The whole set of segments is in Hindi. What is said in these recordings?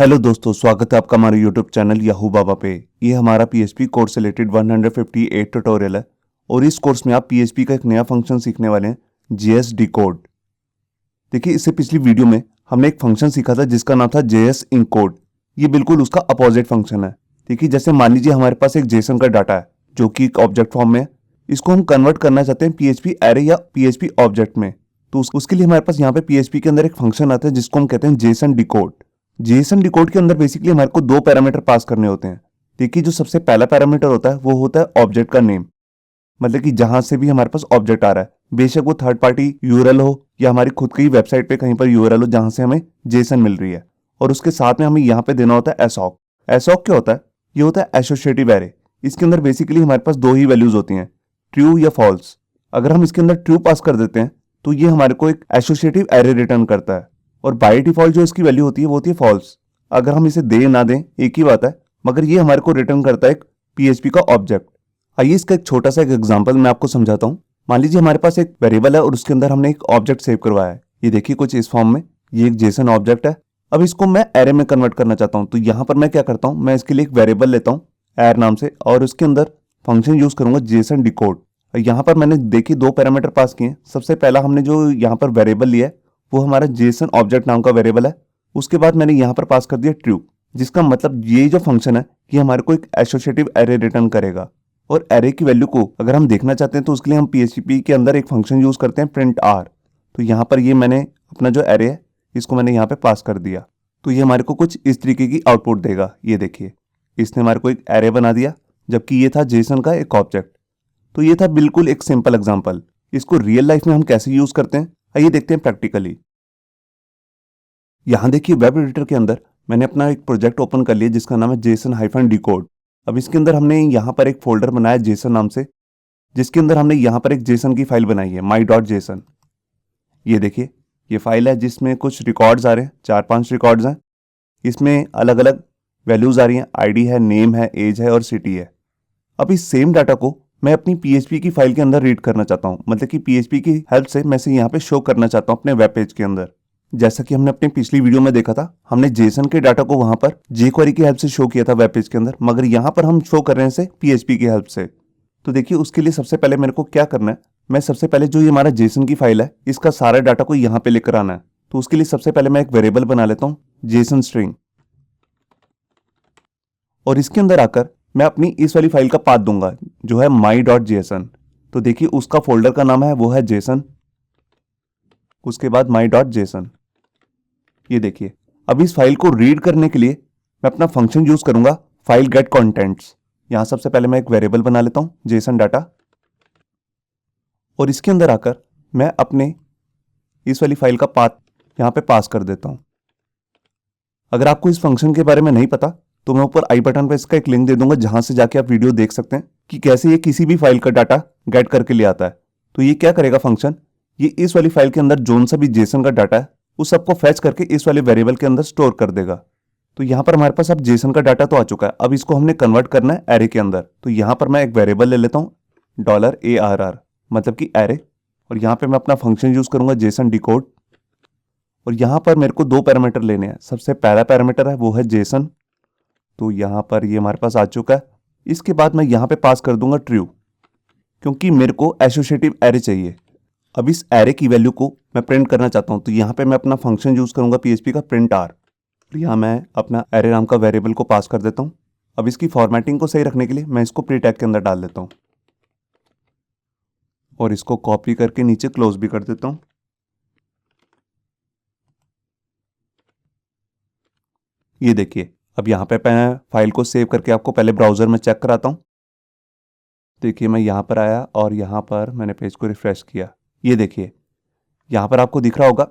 हेलो दोस्तों, स्वागत है आपका हमारे यूट्यूब चैनल याहू बाबा पे। ये हमारा पीएचपी कोर्स से रिलेटेड 158 ट्यूटोरियल है और इस कोर्स में आप पीएचपी का एक नया फंक्शन सीखने वाले हैं, जेएस डिकोड। देखिए, इससे पिछली वीडियो में हमने एक फंक्शन सीखा था जिसका नाम था जेएस इनकोड। ये बिल्कुल उसका अपोजिट फंक्शन है। देखिए, जैसे मान लीजिए हमारे पास एक जेसन का डाटा है जो कि एक ऑब्जेक्ट फॉर्म में है। इसको हम कन्वर्ट करना चाहते हैं पीएचपी एरे या पीएचपी ऑब्जेक्ट में। तो उसके लिए हमारे पास यहाँ पे पीएचपी के अंदर एक फंक्शन आता है जिसको हम कहते हैं जेसन डिकोड। जेसन डिकोड के अंदर बेसिकली हमारे को दो पैरामीटर पास करने होते हैं। देखिए, जो सबसे पहला पैरामीटर होता है वो होता है ऑब्जेक्ट का नेम, मतलब कि जहां से भी हमारे पास ऑब्जेक्ट आ रहा है, बेशक वो थर्ड पार्टी यूआरएल हो या हमारी खुद की वेबसाइट पे कहीं पर यूआरएल हो जहां से हमें जेसन मिल रही है। और उसके साथ में हमें यहाँ पे देना होता है एसॉक। एसॉक क्या होता है? ये होता है एसोसिएटिव एरे। इसके अंदर बेसिकली हमारे पास दो ही वैल्यूज होती हैं, ट्रू या फॉल्स। अगर हम इसके अंदर ट्रू पास कर देते हैं तो ये हमारे को एक एसोसिएटिव एरे रिटर्न करता है, और बाय डिफॉल्ट जो इसकी वैल्यू होती है वो होती है फॉल्स। अगर हम इसे दे ना दें एक ही बात है, मगर ये हमारे को रिटर्न करता है एक पीएचपी का ऑब्जेक्ट। आइए इसका एक छोटा सा एक एग्जांपल मैं आपको समझाता हूँ। मान लीजिए हमारे पास एक वेरिएबल है और उसके अंदर हमने एक ऑब्जेक्ट सेव करवाया है। ये देखिए कुछ इस फॉर्म में, ये एक जेसन ऑब्जेक्ट है। अब इसको मैं एरे में कन्वर्ट करना चाहता हूँ, तो यहाँ पर मैं क्या करता हूँ, मैं इसके लिए एक वेरिएबल लेता हूँ एर नाम से, और उसके अंदर फंक्शन यूज करूंगा जेसन डिकोड। यहाँ पर मैंने देखिए दो पैरामीटर पास किए। सबसे पहला हमने जो यहाँ पर वेरिएबल लिया है वो हमारा जेसन ऑब्जेक्ट नाम का वेरिएबल है। उसके बाद मैंने यहाँ पर पास कर दिया ट्रू, जिसका मतलब ये जो फंक्शन है ये हमारे को एक एसोसिएटिव एरे रिटर्न करेगा। और एरे की वैल्यू को अगर हम देखना चाहते हैं तो उसके लिए हम पीएचपी के अंदर एक फंक्शन यूज करते हैं प्रिंट आर। तो यहाँ पर ये मैंने अपना जो एरे है इसको मैंने यहाँ पे पास कर दिया, तो ये हमारे को कुछ इस तरीके की आउटपुट देगा। ये देखिए, इसने हमारे को एक एरे बना दिया, जबकि ये था जेसन का एक ऑब्जेक्ट। तो ये था बिल्कुल एक सिंपल एग्जाम्पल। इसको रियल लाइफ में हम कैसे यूज करते हैं आइए देखते हैं प्रैक्टिकली। यहाँ देखिए वेब एडिटर के अंदर मैंने अपना एक प्रोजेक्ट ओपन कर लिया जिसका नाम है जेसन हाइफन डिकोड। अब इसके अंदर हमने यहाँ पर एक फोल्डर बनाया जेसन नाम से, जिसके अंदर हमने यहाँ पर एक जेसन की फाइल बनाई है my.json। ये देखिए ये फाइल है जिसमें कुछ रिकॉर्ड्स आ रहे हैं, 4-5 रिकॉर्ड्स हैं। इसमें अलग अलग वैल्यूज आ रही हैं, आईडी है, नेम है, एज है और सिटी है। अब इस सेम डाटा को मैं अपनी पीएचपी की फाइल के अंदर रीड करना चाहता हूँ, मतलब कि पीएचपी की हेल्प से मैं इसे यहाँ पे शो करना चाहता हूँ अपने वेब पेज के अंदर। जैसा कि हमने अपनी पिछली वीडियो में देखा था, हमने जेसन के डाटा को वहां पर जेक्वेरी की हेल्प से शो किया था वेब पेज के अंदर, मगर यहाँ पर हम शो कर रहे हैं इसे पीएचपी की हेल्प से। तो देखिए उसके लिए सबसे पहले मेरे को क्या करना है, मैं सबसे पहले जो ये हमारा जेसन की फाइल है इसका सारा डाटा को यहाँ पे लेकर आना है। तो उसके लिए सबसे पहले मैं एक वेरिएबल बना लेता हूँ जेसन स्ट्रिंग, और इसके अंदर आकर मैं अपनी इस वाली फाइल का पाथ दूंगा जो है my.json। तो देखिए उसका फोल्डर का नाम है वो है जेसन, उसके बाद my.json। ये देखिए अब इस फाइल को रीड करने के लिए मैं अपना फंक्शन यूज करूंगा फाइल गेट कंटेंट्स। यहां सबसे पहले मैं एक वेरिएबल बना लेता हूं जेसन डाटा, और इसके अंदर आकर मैं अपने इस वाली फाइल का पाथ यहां पे पास कर देता हूं। अगर आपको इस फंक्शन के बारे में नहीं पता तो मैं ऊपर आई बटन पर इसका एक लिंक दे दूंगा जहां से जाके आप वीडियो देख सकते हैं कि कैसे ये किसी भी फाइल का डाटा गेट करके ले आता है। तो ये क्या करेगा फंक्शन, ये इस वाली फाइल के अंदर जोन सा भी जेसन का डाटा है उस सबको फैच करके इस वाले वेरिएबल के अंदर स्टोर कर देगा। तो यहाँ पर हमारे पास अब जेसन का डाटा तो आ चुका है, अब इसको हमने कन्वर्ट करना है एरे के अंदर। तो यहाँ पर मैं एक वेरिएबल ले लेता हूँ $arr, मतलब कि एरे, और यहाँ पे मैं अपना फंक्शन यूज करूंगा जेसन डिकोड। और यहाँ पर मेरे को दो पैरामीटर लेने हैं। सबसे पहला पैरामीटर है वो है जेसन, तो यहाँ पर ये हमारे पास आ चुका है। इसके बाद मैं यहाँ पे पास कर दूंगा ट्रू, क्योंकि मेरे को एसोसिएटिव एरे चाहिए। अब इस एरे की वैल्यू को मैं प्रिंट करना चाहता हूं, तो यहाँ पे मैं अपना फंक्शन यूज करूंगा पीएचपी का प्रिंट आर। यहाँ मैं अपना एरे नाम का वेरिएबल को पास कर देता हूं। अब इसकी फॉर्मेटिंग को सही रखने के लिए मैं इसको प्री टैग के अंदर डाल देता हूं, और इसको कॉपी करके नीचे क्लोज भी कर देता हूं। ये देखिए अब यहाँ पे मैं फाइल को सेव करके आपको पहले ब्राउजर में चेक कराता हूँ। देखिए मैं यहाँ पर आया और यहाँ पर मैंने पेज को रिफ्रेश किया। ये देखिए यहाँ पर आपको दिख रहा होगा,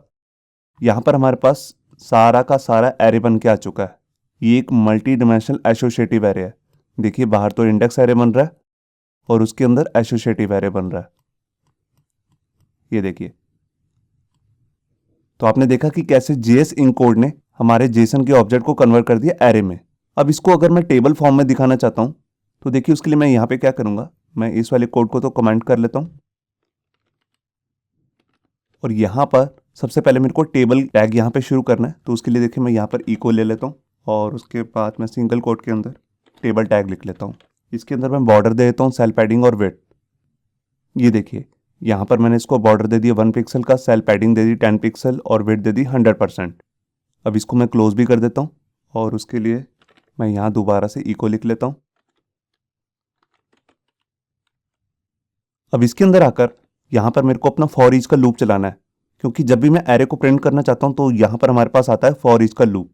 यहाँ पर हमारे पास सारा का सारा एरे बन के आ चुका है। ये एक मल्टी डिमेंशनल एसोसिएटिव एरे है। देखिए बाहर तो इंडेक्स एरे बन रहा है और उसके अंदर एसोसिएटिव एरे बन रहा है। ये देखिए, तो आपने देखा कि कैसे जेएस इनकोड ने हमारे जेसन के ऑब्जेक्ट को कन्वर्ट कर दिया एरे में। अब इसको अगर मैं टेबल फॉर्म में दिखाना चाहता हूं तो देखिए उसके लिए मैं यहाँ पे क्या करूंगा, मैं इस वाले कोड को तो कमेंट कर लेता हूं, और यहाँ पर सबसे पहले मेरे को टेबल टैग यहाँ पे शुरू करना है। तो उसके लिए देखिए मैं यहाँ पर इको ले लेता हूँ और उसके बाद मैं सिंगल कोट के अंदर टेबल टैग लिख लेता हूँ। इसके अंदर मैं बॉर्डर दे देता हूँ सेल पैडिंग और विड्थ। ये देखिए यहाँ पर मैंने इसको बॉर्डर दे दिया 1 पिक्सल का, सेल पैडिंग दे दी 10 पिक्सल और विड्थ दे दी 100%। अब इसको मैं क्लोज भी कर देता हूँ और उसके लिए मैं यहाँ दोबारा से इको लिख लेता हूँ। अब इसके अंदर आकर यहाँ पर मेरे को अपना फॉर ईच का लूप चलाना है, क्योंकि जब भी मैं एरे को प्रिंट करना चाहता हूँ तो यहाँ पर हमारे पास आता है फॉर ईच का लूप।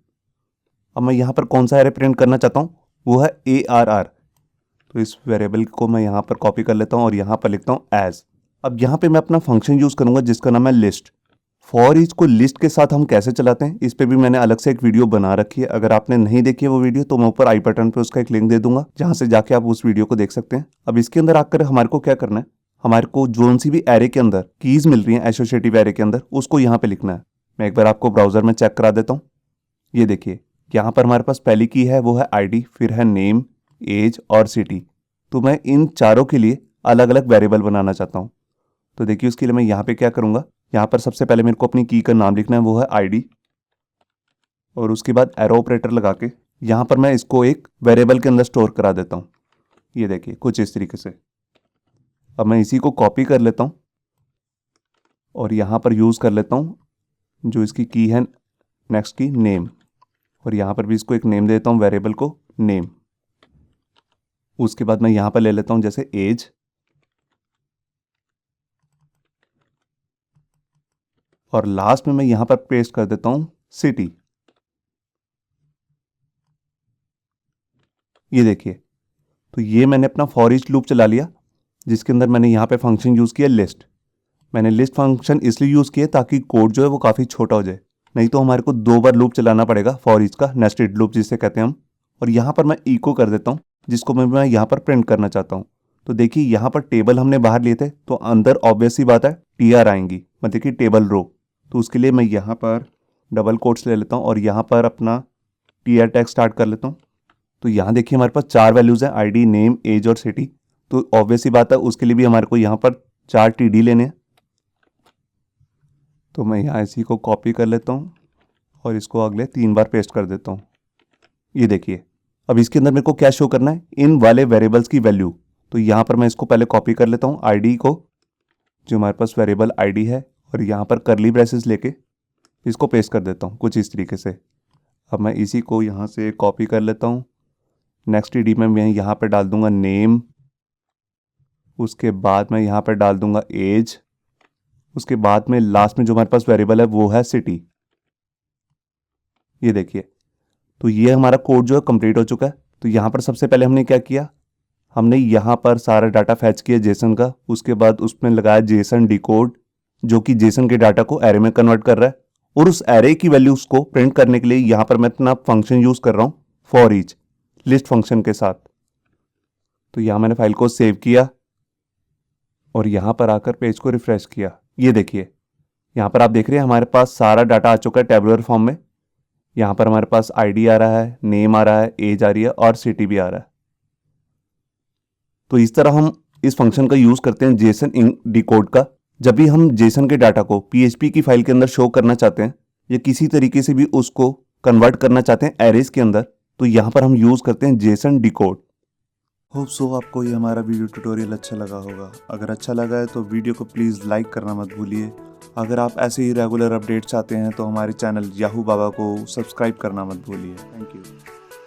अब मैं यहाँ पर कौन सा एरे प्रिंट करना चाहता हूँ, वो है ARR। तो इस वेरिएबल को मैं यहाँ पर कॉपी कर लेता हूँ और यहाँ पर लिखता हूँ एज। अब यहाँ पे मैं अपना फंक्शन यूज़ करूँगा जिसका नाम है लिस्ट। फॉर ईच को लिस्ट के साथ हम कैसे चलाते हैं इस पे भी मैंने अलग से एक वीडियो बना रखी है। अगर आपने नहीं देखी है वो वीडियो तो मैं ऊपर आई बटन पे उसका एक लिंक दे दूंगा, जहाँ से जाके आप उस वीडियो को देख सकते हैं। अब इसके अंदर आकर हमारे को क्या करना है, हमारे को जोन सी भी एरे के अंदर कीज मिल रही है एसोसिएटिव एरे के अंदर, उसको यहाँ पे लिखना है। मैं एक बार आपको ब्राउजर में चेक करा देता हूँ। ये देखिए यहाँ पर हमारे पास पहली की है वो है ID, फिर है नेम, एज और सिटी। तो मैं इन चारों के लिए अलग अलग वेरिएबल बनाना चाहता हूँ। तो देखिए उसके लिए मैं यहाँ पे क्या करूँगा, यहाँ पर सबसे पहले मेरे को अपनी की का नाम लिखना है, वो है ID। और उसके बाद एरो ऑपरेटर लगा के यहाँ पर मैं इसको एक वेरिएबल के अंदर स्टोर करा देता हूँ। ये देखिए कुछ इस तरीके से। अब मैं इसी को कॉपी कर लेता हूँ और यहाँ पर यूज़ कर लेता हूँ जो इसकी की है नेक्स्ट की नेम, और यहाँ पर भी इसको एक नेम देता हूँ, वेरिएबल को नेम। उसके बाद मैं यहाँ पर ले लेता हूँ जैसे एज, और लास्ट में मैं यहाँ पर पेस्ट कर देता हूँ सिटी। ये देखिए तो ये मैंने अपना फॉर ईच लूप चला लिया जिसके अंदर मैंने यहाँ पे फंक्शन यूज़ किया लिस्ट। मैंने लिस्ट फंक्शन इसलिए यूज़ किया ताकि कोड जो है वो काफ़ी छोटा हो जाए, नहीं तो हमारे को 2 बार लूप चलाना पड़ेगा फॉर ईच का, नेस्टेड लूप जिसे कहते हैं हम। और यहाँ पर मैं इको कर देता हूँ जिसको मैं यहाँ पर प्रिंट करना चाहता हूँ। तो देखिए यहाँ पर टेबल हमने बाहर लिए थे तो अंदर ऑब्वियस सी बात है TR आएंगी, मतलब कि टेबल रो। तो उसके लिए मैं यहाँ पर डबल कोट्स ले लेता हूँ और यहाँ पर अपना TR टैग स्टार्ट कर लेता हूँ। तो यहाँ देखिए हमारे पास 4 वैल्यूज़ हैं, ID, नेम, एज और सिटी। तो ऑब्वियस सी बात है उसके लिए भी हमारे को यहाँ पर 4 TD लेने हैं। तो मैं यहाँ इसी को कॉपी कर लेता हूँ और इसको अगले 3 बार पेस्ट कर देता हूँ। ये देखिए अब इसके अंदर मेरे को क्या शो करना है, इन वाले वेरिएबल्स की वैल्यू। तो यहाँ पर मैं इसको पहले कॉपी कर लेता हूँ ID को, जो हमारे पास वेरिएबल ID है, और यहाँ पर करली ब्रेसेस लेके इसको पेस्ट कर देता हूँ कुछ इस तरीके से। अब मैं इसी को यहाँ से कॉपी कर लेता हूँ। नेक्स्ट TD में मैं यहाँ पर डाल दूंगा नेम, उसके बाद मैं यहाँ पर डाल दूंगा एज, उसके बाद में लास्ट में जो हमारे पास वेरिएबल है वो है सिटी। ये देखिए तो ये हमारा कोड जो है कंप्लीट हो चुका है। तो यहाँ पर सबसे पहले हमने क्या किया, हमने यहाँ पर सारा डाटा फैच किया जेसन का, उसके बाद उसमें लगाया जेसन डिकोड जो कि जेसन के डाटा को एरे में कन्वर्ट कर रहा है, और उस एरे की वैल्यूज को प्रिंट करने के लिए यहाँ पर मैं अपना फंक्शन यूज कर रहा हूँ फॉर ईच लिस्ट फंक्शन के साथ। तो यहाँ मैंने फाइल को सेव किया और यहाँ पर आकर पेज को रिफ्रेश किया। ये देखिए यहाँ पर आप देख रहे हैं हमारे पास सारा डाटा आ चुका है टेबुलर फॉर्म में। यहाँ पर हमारे पास ID आ रहा है, नेम आ रहा है, एज आ रही है और सिटी भी आ रहा है। तो इस तरह हम इस फंक्शन का यूज़ करते हैं जेसन डिकोड का, जब भी हम जेसन के डाटा को PHP की फाइल के अंदर शो करना चाहते हैं या किसी तरीके से भी उसको कन्वर्ट करना चाहते हैं एरेज के अंदर, तो यहाँ पर हम यूज़ करते हैं जेसन डिकोड। होप सो आपको ये हमारा वीडियो ट्यूटोरियल अच्छा लगा होगा। अगर अच्छा लगा है तो वीडियो को प्लीज़ लाइक करना मत भूलिए। अगर आप ऐसे ही रेगुलर अपडेट चाहते हैं तो हमारे चैनल याहू बाबा को सब्सक्राइब करना मत भूलिए। Thank you.